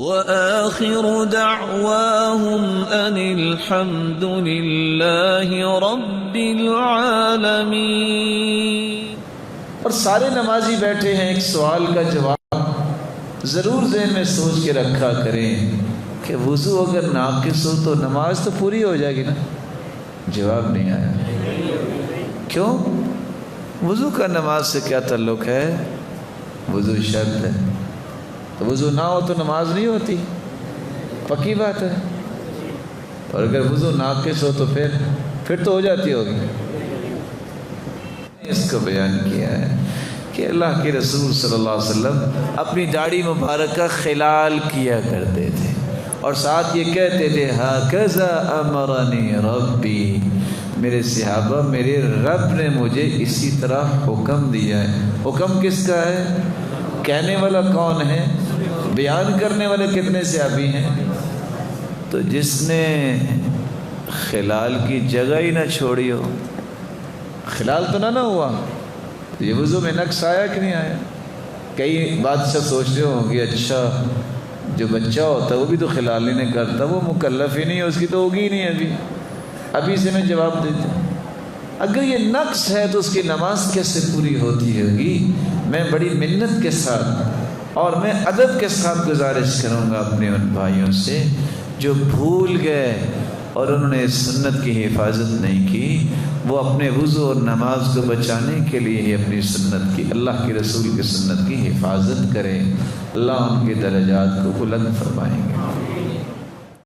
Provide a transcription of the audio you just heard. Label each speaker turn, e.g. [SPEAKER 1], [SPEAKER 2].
[SPEAKER 1] وآخر دعواهم أن الحمد لله رب العالمين۔
[SPEAKER 2] اور سارے نمازی بیٹھے ہیں، ایک سوال کا جواب ضرور ذہن میں سوچ کے رکھا کریں کہ وضو اگر ناقص ہو تو نماز تو پوری ہو جائے گی نا؟ جواب نہیں آیا۔ کیوں؟ وضو کا نماز سے کیا تعلق ہے؟ وضو شرط ہے، تو وضو نہ ہو تو نماز نہیں ہوتی، پکی بات ہے۔ اور اگر وضو ناقص ہو تو پھر تو ہو جاتی ہوگی۔ اس کو بیان کیا ہے کہ اللہ کے رسول صلی اللہ علیہ وسلم اپنی داڑھی مبارک کا خلال کیا کرتے تھے اور ساتھ یہ کہتے تھے ہاکذا امرنی ربی، میرے صحابہ میرے رب نے مجھے اسی طرح حکم دیا ہے۔ حکم کس کا ہے؟ کہنے والا کون ہے؟ بیان کرنے والے کتنے صحابی ہیں؟ تو جس نے خلال کی جگہ ہی نہ چھوڑی ہو، خلال تو نہ ہوا، تو یہ وضو میں نقص آیا کہ نہیں آیا؟ کئی بادشاہ سوچ رہے ہوں گے اچھا جو بچہ ہوتا ہے وہ بھی تو خلال ہی نہیں کرتا، وہ مکلف ہی نہیں ہے، اس کی تو ہوگی ہی نہیں ابھی سے میں جواب دیتا ہوں۔ اگر یہ نقص ہے تو اس کی نماز کیسے پوری ہوتی ہوگی؟ میں بڑی منت کے ساتھ اور میں ادب کے ساتھ گزارش کروں گا اپنے ان بھائیوں سے جو بھول گئے اور انہوں نے سنت کی حفاظت نہیں کی، وہ اپنے وضو اور نماز کو بچانے کے لیے ہی اپنی سنت کی، اللہ کے رسول کی سنت کی حفاظت کریں۔ اللہ ان کے درجات کو بلند فرمائیں گے۔